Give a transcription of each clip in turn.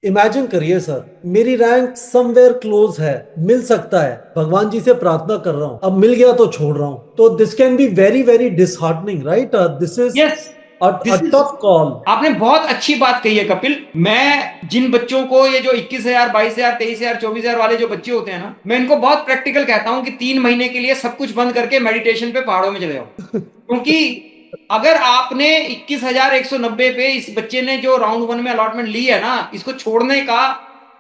Imagine करिए sir, मेरी rank somewhere close है, मिल सकता है, भगवान जी से प्रार्थना कर रहा हूं, अब मिल गया तो छोड़ रहा हूं, तो this can be very very disheartening, right? This is yes, a this is, tough call. आपने बहुत अच्छी बात कही है कपिल। मैं जिन बच्चों को, ये जो 21,000, 22,000, 23,000, 24,000 वाले जो बच्चे होते हैं ना, मैं इनको बहुत प्रैक्टिकल कहता हूं कि 3 महीने के लिए सब कुछ बंद करके मेडिटेशन पे पहाड़ों में चले जाओ। क्योंकि अगर आपने 21,190 पे, इस बच्चे ने जो राउंड वन में अलॉटमेंट ली है ना, इसको छोड़ने का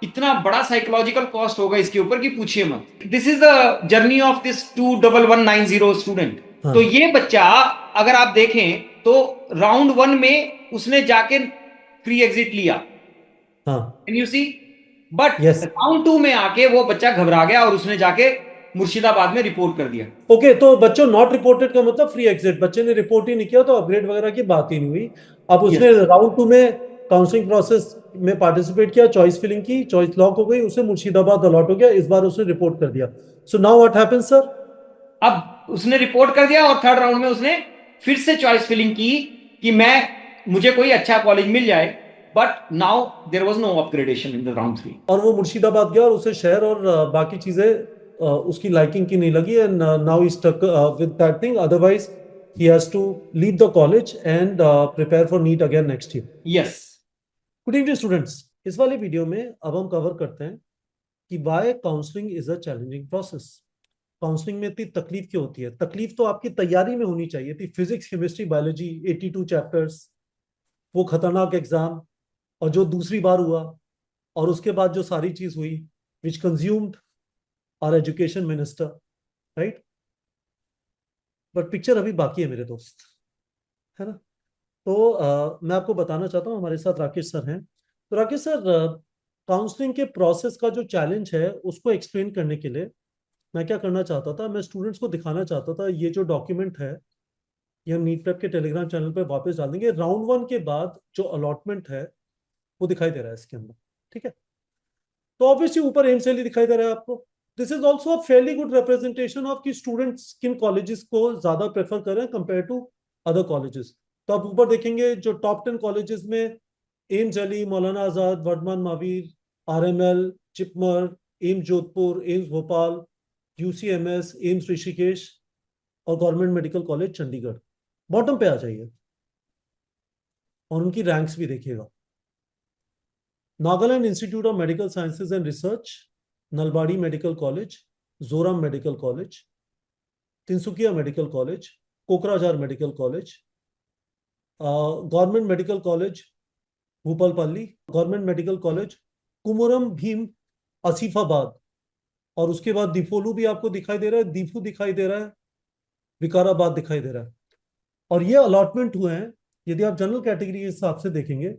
इतना बड़ा साइकोलॉजिकल कॉस्ट होगा इसके ऊपर कि पूछिए मत। This is the journey of this 21190 student. तो हाँ। ये बच्चा, अगर आप देखें तो राउंड वन में उसने जाके फ्री एग्जिट लिया, हाँ। Can you see. But yes. Round two में आके वो बच्चा घबरा गया और उसने जाके मुर्शिदाबाद में रिपोर्ट कर दिया। ओके, तो बच्चों नॉट रिपोर्टेड का मतलब फ्री एग्जिट, बच्चे ने रिपोर्ट ही नहीं किया तो अपग्रेड वगैरह की बात ही नहीं हुई। अब यस। उसने राउंड टू में काउंसलिंग प्रोसेस में पार्टिसिपेट किया, चॉइस फिलिंग की, चॉइस लॉक हो गई, उसे मुर्शिदाबाद अलॉट हो गया, इस बार उसने रिपोर्ट कर दिया। So now what happens sir? अब उसने रिपोर्ट कर दिया और थर्ड राउंड में उसने फिर से चॉइस फिलिंग की कि मैं, मुझे कोई अच्छा कॉलेज मिल जाए। But now there was no upgradation in the round three. और वो मुर्शिदाबाद गया और उसे शहर और बाकी चीजें उसकी लाइकिंग की नहीं लगी, and now he stuck with that thing, otherwise he has to leave the college and prepare for NEET again next year. Yes. Good evening students, इस वाले वीडियो में अब हम कवर करते हैं कि why counselling is a challenging process. Counselling में इतनी तकलीफ क्यों होती है? तकलीफ तो आपकी तैयारी में होनी चाहिए थी, फिजिक्स केमिस्ट्री बायोलॉजी 82 चैप्टर्स, वो खतरनाक एग्जाम, और जो दूसरी बार हुआ, और उसके बाद जो सारी चीज हुई which consumed our education minister, right? But picture अभी बाकी है मेरे दोस्त, है ना? तो मैं आपको बताना चाहता हूँ, हमारे साथ राकेश सर हैं। तो राकेश सर, काउंसलिंग के प्रोसेस का जो चैलेंज है उसको एक्सप्लेन करने के लिए मैं क्या करना चाहता था, मैं स्टूडेंट्स को दिखाना चाहता था, ये जो डॉक्यूमेंट है ये हम नीट प्रेप के टेलीग्राम चैनल पे वापस डाल देंगे। राउंड वन के बाद जो अलॉटमेंट है वो दिखाई दे रहा है इसके अंदर, ठीक है? तो ऑब्वियसली ऊपर एम सेल ही दिखाई दे रहा है आपको। This is also a fairly good representation of कि स्टूडेंट्स किन कॉलेजेस को ज्यादा प्रेफर कर रहे हैं कंपेयर टू अदर कॉलेजेस। तो आप ऊपर देखेंगे जो टॉप 10 कॉलेजेस में AIIMS Delhi, Maulana Azad, Vardhman Mahavir, RML, JIPMER, AIIMS Jodhpur, AIIMS Bhopal, UCMS, AIIMS Rishikesh और government medical college Chandigarh. Bottom पे आ जाइए और उनकी रैंक्स भी देखिएगा। Nagaland institute of medical sciences and research, Nalbari medical college, Zoram medical college, Tinsukia medical college, Kokrajhar medical college, government medical college Bhupalpalli, government medical college Kumuram Bheem Asifabad, और उसके बाद दिफोलू भी आपको दिखाई दे रहा है, दीफू दिखाई दे रहा है, विकाराबाद दिखाई दे रहा है। और ये अलॉटमेंट हुए हैं, यदि आप जनरल कैटेगरी के हिसाब से देखेंगे,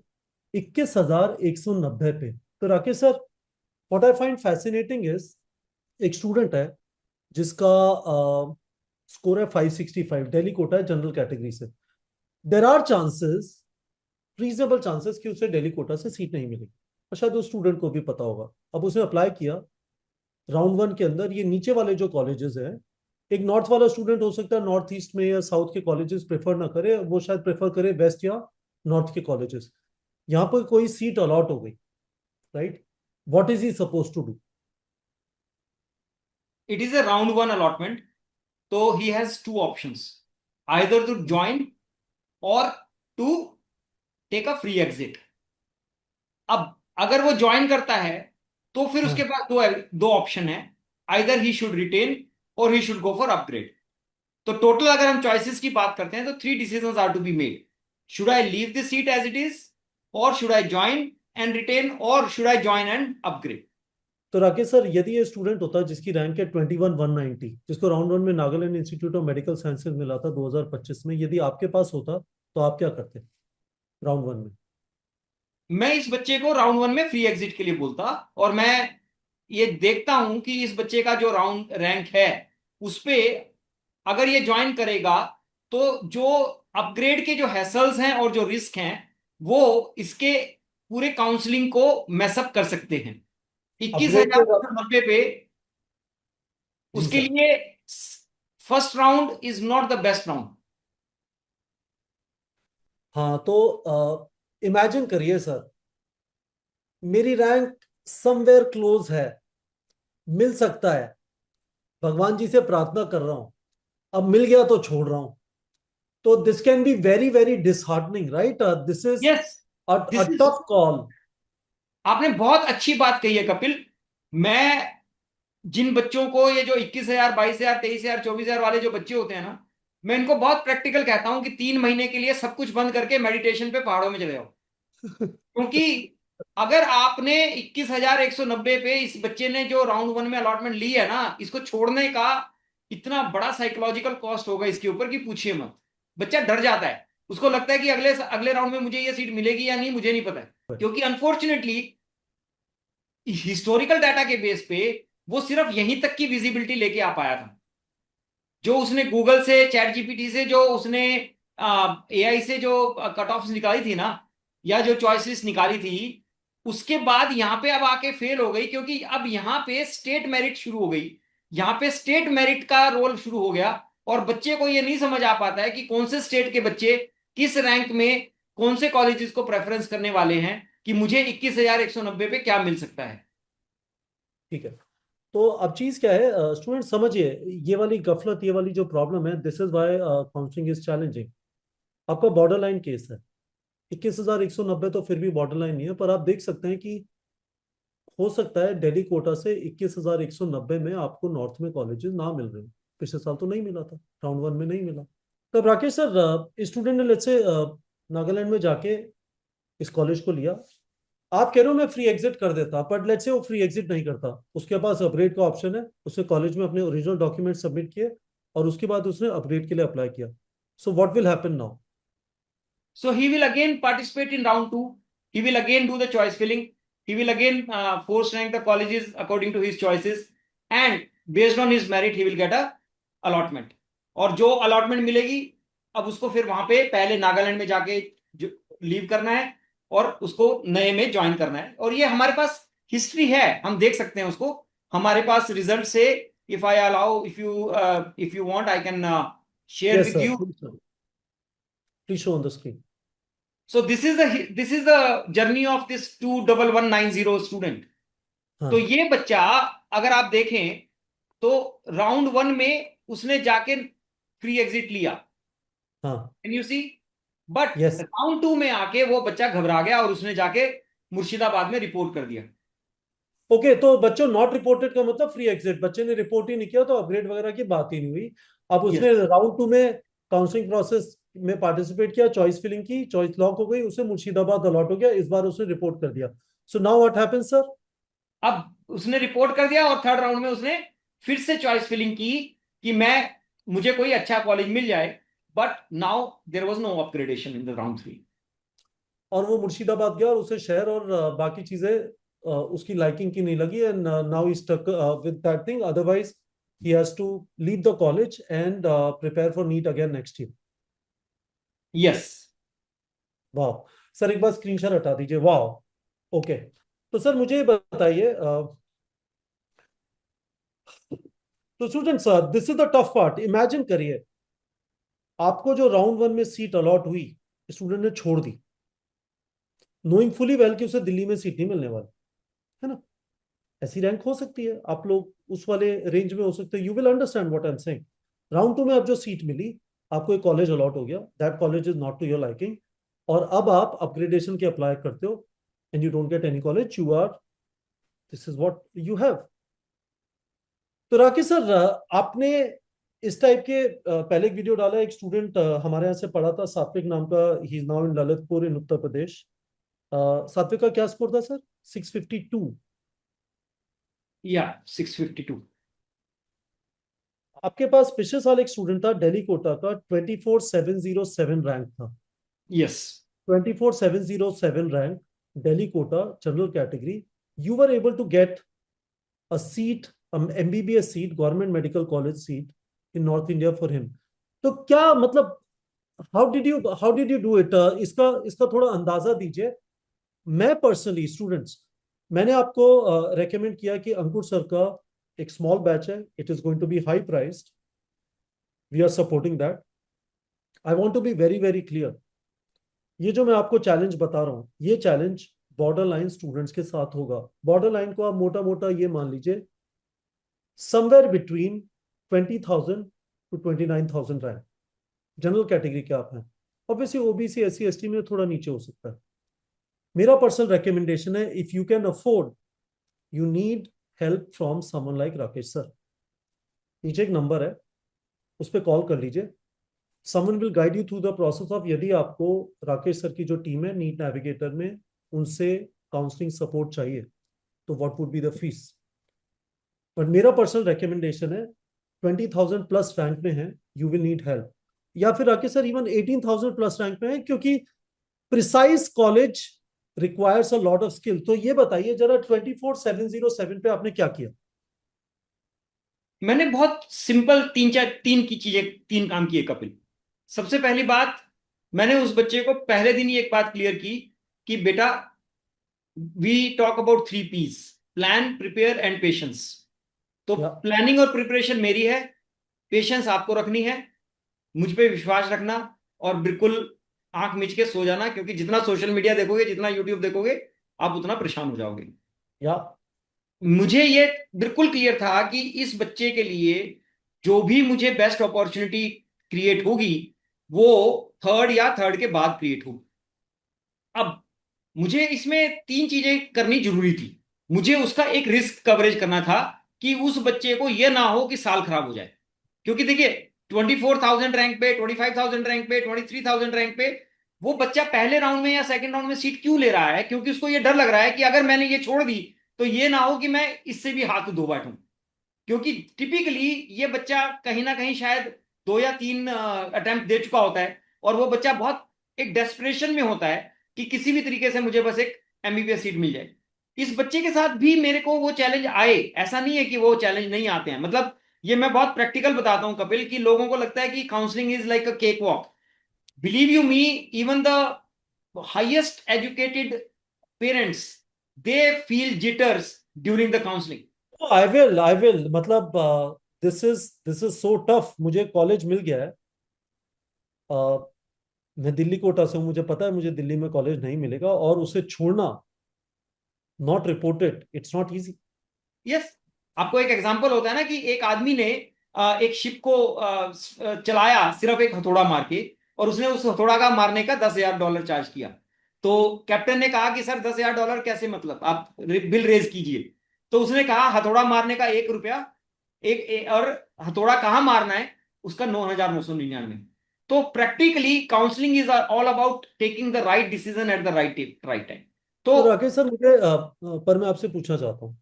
21,190 पे। तो Rakesh sir, what I find fascinating is, एक स्टूडेंट है जिसका स्कोर है 565, दिल्ली कोटा है जनरल कैटेगरी से। There are chances, reasonable chances कि उसे दिल्ली कोटा से सीट नहीं मिलेगी, और शायद उस स्टूडेंट को भी पता होगा। अब उसने अप्लाई किया राउंड वन के अंदर, ये नीचे वाले जो कॉलेजेस हैं, एक नॉर्थ वाला स्टूडेंट हो सकता है नॉर्थ ईस्ट में या साउथ के कॉलेजेस प्रेफर ना करे, वो शायद प्रेफर करे वेस्ट या नॉर्थ के कॉलेजेस। यहाँ पर कोई सीट अलॉट हो गई, right? What is he suppose to do? It is a round one allotment, तो he has two options, either to join or to take a free exit. अब अगर वो ज्वाइन करता है तो फिर उसके हाँ। पास दो दो ऑप्शन है, either he should retain or he should go for upgrade. तो टोटल अगर हम चॉइसेस की बात करते हैं तो three decisions are to be made. Should I leave this seat as it is, or should I join and retain, or should I join and upgrade. तो राकेश सर, यदि ये स्टूडेंट होता जिसकी रैंक है 21,190, जिसको राउंड वन में Nagaland institute of medical sciences मिला था 2025 में, यदि आपके पास होता तो आप क्या करते राउंड वन में? मैं इस बच्चे को राउंड वन में फ्री एग्जिट के लिए बोलता, और मैं ये देखता हूं कि इस बच्चे का जो राउंड रैंक है उस पे अगर ये ज्वाइन करेगा तो जो अपग्रेड के जो हैसल्स हैं और जो रिस्क हैं वो इसके पूरे काउंसलिंग को मैसअप कर सकते हैं। इक्कीस अपग्रेड के हजार नब्बे पे जी उसके सर। लिए first round is not the best round. हाँ, तो इमेजिन करिए सर, मेरी रैंक समवेयर क्लोज है, मिल सकता है, भगवान जी से प्रार्थना कर रहा हूं, अब मिल गया तो छोड़ रहा हूं। तो this can be very very disheartening, right? This is yes, a this is, tough call. आपने बहुत अच्छी बात कही है कपिल। मैं जिन बच्चों को, ये जो 21,000 22,000 23,000 24,000 वाले जो बच्चे होते हैं ना, मैं इनको बहुत प्रैक्टिकल कहता हूं कि 3 महीने के लिए सब कुछ बंद करके मेडिटेशन पे पहाड़ों में चले जाओ। क्योंकि अगर आपने 21,190 पे, इस बच्चे ने जो राउंड वन में अलॉटमेंट ली है ना, इसको छोड़ने का इतना बड़ा साइकोलॉजिकल कॉस्ट होगा इसके ऊपर कि पूछिए मत। बच्चा डर जाता है, उसको लगता है कि अगले अगले राउंड में मुझे ये सीट मिलेगी या नहीं, मुझे नहीं पता है। क्योंकि अनफॉर्चुनेटली हिस्टोरिकल डाटा के बेस पे वो सिर्फ यहीं तक की विजिबिलिटी लेके आ पाया था। जो उसने गूगल से, चैट जीपीटी से, जो उसने एआई से जो कट ऑफ निकाली थी ना, या जो चॉइस लिस्ट निकाली थी, उसके बाद यहां पे अब आके फेल हो गई। क्योंकि अब यहां पे स्टेट मेरिट शुरू हो गई, यहां पे स्टेट मेरिट का रोल शुरू हो गया। और बच्चे को ये नहीं समझ आ पाता है कि कौन से स्टेट के बच्चे किस रैंक में कौन से कॉलेजेस को प्रेफरेंस करने वाले हैं, कि मुझे 21,190 पे क्या मिल सकता है। ठीक है। तो अब चीज क्या है, स्टूडेंट समझिए, ये वाली गफलत, ये वाली जो प्रॉब्लम है, this is why counselling is challenging. आपका बॉर्डर लाइन केस है। 21,190 तो फिर भी बॉर्डर लाइन नहीं है, पर आप देख सकते हैं कि हो सकता है दिल्ली कोटा से 21,190 में आपको नॉर्थ में कॉलेजेस ना मिल रहे हो। पिछले साल तो नहीं मिला था, राउंड वन में नहीं मिला। तब राकेश सर, स्टूडेंट ने लेट्स से नागालैंड में जाके इस कॉलेज को लिया। आप कह रहे हो मैं फ्री एग्जिट कर देता, बट लेट्स से वो फ्री एग्जिट नहीं करता, उसके पास अपग्रेड का ऑप्शन है, उसने कॉलेज में अपने ओरिजिनल डॉक्यूमेंट सबमिट किए और उसके बाद उसने अपग्रेड के लिए अप्लाई किया। So what will happen now? So he will again participate in round two. He will again do the choice filling. He will again force rank the colleges according to his choices, and based on his merit, he will get a allotment. और जो allotment मिलेगी, अब उसको फिर वहां पे पहले नागालैंड में जाके लीव करना है, और उसको नए में ज्वाइन करना है। और ये हमारे पास हिस्ट्री है, हम देख सकते हैं उसको। हमारे पास रिजल्ट से, if I allow, if you want, I can share yes with sir, you. Please show on the screen. So this is the journey of this 21190 student. तो हाँ ये बच्चा, अगर आप देखें, तो राउंड वन में उसने जाके फ्री एग्जिट लिया, हाँ। Can you see. But yes. Round two में आके वो बच्चा घबरा गया और उसने जाके मुर्शिदाबाद में रिपोर्ट कर दिया। ओके, तो बच्चों नॉट रिपोर्टेड का मतलब फ्री एग्जिट, बच्चे ने रिपोर्ट ही नहीं किया तो अपग्रेड वगैरह की बात ही नहीं हुई। अब यस, उसने राउंड टू में काउंसलिंग प्रोसेस में पार्टिसिपेट किया, चॉइस फिलिंग की, चॉइस लॉक हो गई, उसे मुर्शिदाबाद अलॉट हो गया, इस बार उसने रिपोर्ट कर दिया। So now what happens sir? अब उसने रिपोर्ट कर दिया और थर्ड राउंड में उसने फिर से चॉइस फिलिंग की कि मैं, मुझे कोई अच्छा कॉलेज मिल जाए। But now there was no upgradation in the round three. और वो मुर्शिदाबाद गया और उसे शहर और बाकी चीजें उसकी लाइकिंग की नहीं लगी, and now he stuck with that thing, otherwise he has to leave the college and prepare for NEET again next year. Yes. वाह। सर एक बार स्क्रीनशॉट हटा दीजिए, वाह। ओके। तो सर मुझे ये बताइए, तो students, this is the tough part. Imagine करिए आपको जो राउंड वन में सीट अलॉट हुई, स्टूडेंट ने छोड़ दी, नोइंग फुली वेल कि उसे दिल्ली में सीट नहीं मिलने वाली, है ना? ऐसी रैंक हो सकती है, आप लोग उस वाले रेंज में हो सकते हैं, you will understand what I am saying. Round two में अब जो सीट मिली, आपको एक कॉलेज अलॉट हो गया, that college is not to your liking, और अब आप अपग्रेडेशन के अप्लाई करते हो and you don't get any college, you are, this is what you have. तो राकेश सर, आपने इस टाइप के पहले एक वीडियो डाला, एक स्टूडेंट हमारे यहाँ से पढ़ा था, सात्विक नाम का, he is now in Lalitpur in Uttar Pradesh. Satvik का क्या स्कोर था सर? 652। या 652। आपके पास पिछले साल एक स्टूडेंट था दिल्ली कोटा का, 24707 रैंक था। Yes. 24707 rank, Delhi quota, general category. You were able to get a seat, MBBS seat, government medical college seat in north India for him. तो क्या मतलब, how did you do it? इसका इसका थोड़ा अंदाजा दीजिए। मैं पर्सनली स्टूडेंट्स, मैंने आपको रेकमेंड किया कि अंकुर सर का एक स्मॉल बैच है, it is going to be high priced, we are supporting that. I want to be very very clear, ये जो मैं आपको चैलेंज बता रहा हूं, ये चैलेंज बॉर्डर लाइन स्टूडेंट्स के साथ होगा। बॉर्डर लाइन को आप मोटा मोटा ये मान लीजिए somewhere between 20,000 to 29,000 rank, general category के आप हैं। Obviously OBC S C S T में थोड़ा नीचे हो सकता है। मेरा पर्सनल रिकमेंडेशन है, if you can afford, you need help from someone like Rakesh sir. नीचे एक नंबर है, उस पर कॉल कर लीजिए। Someone will guide you through the process of, यदि आपको राकेश सर की जो टीम है नीट नेविगेटर में, उनसे काउंसलिंग सपोर्ट चाहिए तो what would be the fees. But मेरा पर्सनल रिकमेंडेशन है, 20,000 प्लस रैंक में है, यू विल नीड हेल्प। या फिर Rakesh sir even 18,000 plus rank में है, क्योंकि precise college requires a lot of skill. तो ये बताइए जरा, 24/707 पे आपने क्या किया? मैंने बहुत सिंपल तीन काम किए कपिल। सबसे पहली बात, मैंने उस बच्चे को पहले दिन ही एक बात क्लियर की कि बेटा, we talk about 3 P's: plan, prepare and patience. तो या प्लानिंग और प्रिपरेशन मेरी है, पेशेंस आपको रखनी है, मुझ पे विश्वास रखना, और बिल्कुल आंख मिच के सो जाना, क्योंकि जितना सोशल मीडिया देखोगे, जितना यूट्यूब देखोगे, आप उतना परेशान हो जाओगे। या मुझे ये बिल्कुल क्लियर था कि इस बच्चे के लिए जो भी मुझे बेस्ट अपॉर्चुनिटी क्रिएट होगी, वो थर्ड या थर्ड के बाद क्रिएट होगी। अब मुझे इसमें 3 चीजें करनी जरूरी थी। मुझे उसका एक रिस्क कवरेज करना था कि उस बच्चे को यह ना हो कि साल खराब हो जाए। क्योंकि देखिए, 24,000 रैंक पे, 25,000 रैंक पे, 23,000 रैंक पे वो बच्चा पहले राउंड में या सेकंड राउंड में सीट क्यों ले रहा है? क्योंकि उसको ये डर लग रहा है कि अगर मैंने ये छोड़ दी तो ये ना हो कि मैं इससे भी हाथ धो बैठूं। क्योंकि टिपिकली ये बच्चा कहीं ना कहीं शायद 2 या 3 अटेम्प्ट दे चुका होता है, और वो बच्चा बहुत एक डेस्परेशन में होता है कि किसी भी तरीके से मुझे बस एक एमबीबीएस सीट मिल जाए। इस बच्चे के साथ भी मेरे को वो चैलेंज आए, ऐसा नहीं है कि वो चैलेंज नहीं आते हैं। मतलब ये मैं बहुत प्रैक्टिकल बताता हूं कपिल, कि लोगों को लगता है कि counselling is like a cake walk. Believe you me, even the highest educated parents, they feel jitters during the counselling. I will मतलब, दिस इज सो टफ। मुझे कॉलेज मिल गया है। uh, मैं दिल्ली कोटा से हूँ, मुझे पता है मुझे दिल्ली में कॉलेज नहीं मिलेगा, और उसे छोड़ना, not reported, it's not easy. Yes. आपको एक एग्जांपल होता है ना कि एक आदमी ने एक शिप को चलाया सिर्फ एक हथौड़ा मार के, और उसने उस हथौड़ा का मारने का $10,000 चार्ज किया। तो कैप्टन ने कहा कि सर, $10,000 कैसे, मतलब आप बिल रेज कीजिए। तो उसने कहा हथौड़ा मारने का 1 रुपया, और हथौड़ा कहाँ मारना है उसका 9,999। तो practically counselling is all about taking the right decision at the right time. तो तो राकेश सर, मुझे पर मैं आपसे पूछना चाहता हूँ,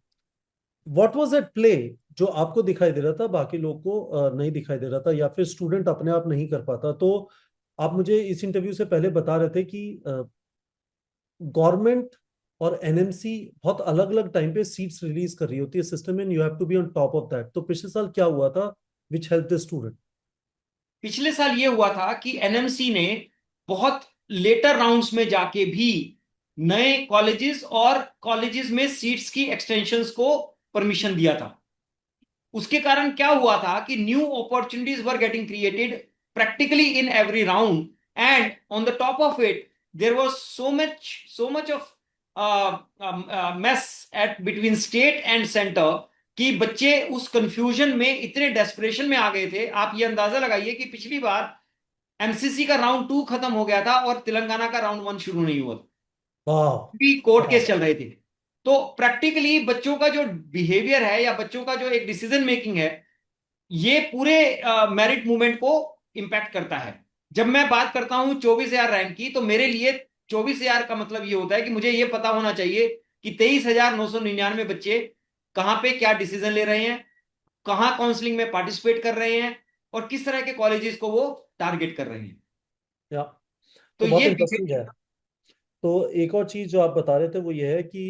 व्हाट वाज दैट प्ले जो आपको दिखाई दे रहा था, बाकी लोग को नहीं दिखाई दे रहा था, या फिर स्टूडेंट अपने आप नहीं कर पाता? तो आप मुझे इस इंटरव्यू से पहले बता रहे थे कि गवर्नमेंट और एनएमसी बहुत अलग अलग टाइम पे सीट्स रिलीज कर रही होती है सिस्टम में, you have to be on top of that. तो पिछले साल क्या हुआ था विच हेल्प द स्टूडेंट? पिछले साल ये हुआ था कि एनएमसी ने बहुत लेटर राउंड्स में जाके भी नए कॉलेजेस और कॉलेजेस में सीट्स की एक्सटेंशंस को परमिशन दिया था। उसके कारण क्या हुआ था कि new opportunities were getting created practically in every round, and on the top of it there was so much of mess at between state and centre, कि बच्चे उस कंफ्यूजन में इतने डेस्परेशन में आ गए थे। आप ये अंदाजा लगाइए कि पिछली बार एमसीसी का राउंड 2 खत्म हो गया था और तेलंगाना का राउंड 1 शुरू नहीं हुआ था, वाह। भी कोर्ट वाह। केस चल रहे थे। तो प्रैक्टिकली बच्चों का जो बिहेवियर है या बच्चों का जो एक डिसीजन मेकिंग है, ये पूरे मेरिट मूवमेंट को इंपैक्ट करता है। जब मैं बात करता हूं 24,000 रैंक की, तो मेरे लिए 24,000 का मतलब ये होता है कि मुझे ये पता होना चाहिए कि 23,999 बच्चे कहाँ पे क्या डिसीजन ले रहे हैं, कहाँ काउंसलिंग में पार्टिसिपेट कर रहे हैं, और किस तरह के कॉलेजेस को वो टारगेट कर रहे हैं। या तो तो बहुत ये इंटरेस्टिंग है। तो एक और चीज जो आप बता रहे थे वो ये है कि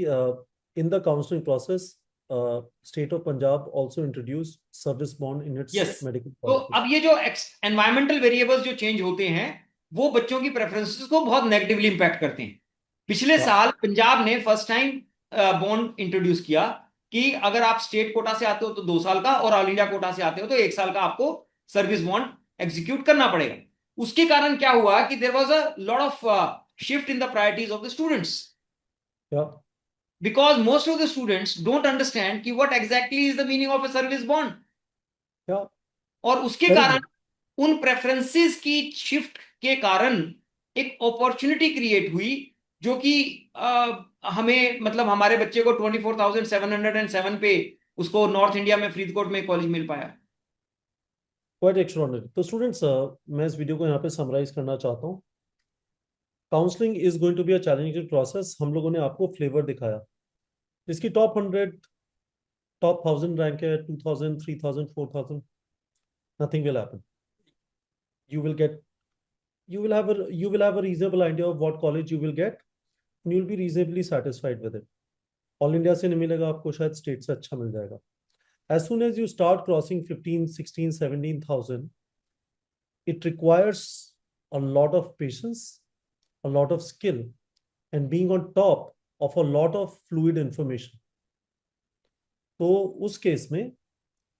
in the counselling process state of Punjab also introduce service bond in its yes. Medical तो कॉलेजेस। अब ये जो एनवायरमेंटल वेरिएबल्स जो चेंज होते हैं, वो बच्चों की प्रेफरेंसेस को बहुत नेगेटिवली इंपैक्ट करते हैं। पिछले या साल पंजाब ने फर्स्ट टाइम बॉन्ड इंट्रोड्यूस किया कि अगर आप स्टेट कोटा से आते हो तो 2 साल का, और ऑल इंडिया कोटा से आते हो तो 1 साल का आपको सर्विस बॉन्ड एग्जीक्यूट करना पड़ेगा। उसके कारण क्या हुआ कि there was a lot of shift in the priorities of the students. Yeah. Because most of the students don't understand कि what exactly is the meaning of a service bond. Yeah. और उसके Very कारण good. उन preferences की shift के कारण एक opportunity create हुई जो कि हमें मतलब हमारे बच्चे को 24,707 पे उसको नॉर्थ इंडिया में फरीदकोट में कॉलेज मिल पाया. Quite extraordinary. तो स्टूडेंट्स, मैं इस वीडियो को यहाँ पे समराइज करना चाहता हूँ. Counselling is going to be a challenging process. हम लोगों ने आपको फ्लेवर दिखाया. इसकी टॉप 100, टॉप 1000 रैंक है, 2000, 3000, 4000. Nothing will happen. You will get, you will have a reasonable idea of what college you will get, and you will be reasonably satisfied with it. All India से नहीं मिलेगा आपको, शायद state से अच्छा मिल जाएगा. As soon as you start crossing 15, 16, 17,000, it requires a lot of patience, a lot of skill, and being on top of a lot of fluid information. तो उस केस में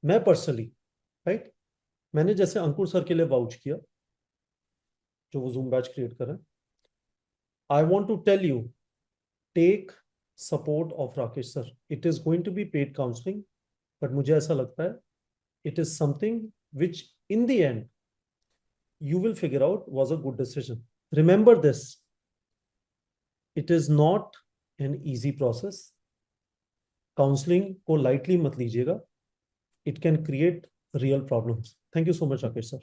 मैं पर्सनली, राइट, मैंने जैसे अंकुर सर के लिए वाउच किया जो वो जूम बैच क्रिएट कर रहे हैं. I want to tell you, take support of Rakesh sir. It is going to be paid counselling, but मुझे ऐसा लगता है it is something which in the end you will figure out was a good decision. Remember this, it is not an easy process. Counselling को lightly मत लीजिएगा. It can create real problems. Thank you so much, Rakesh sir.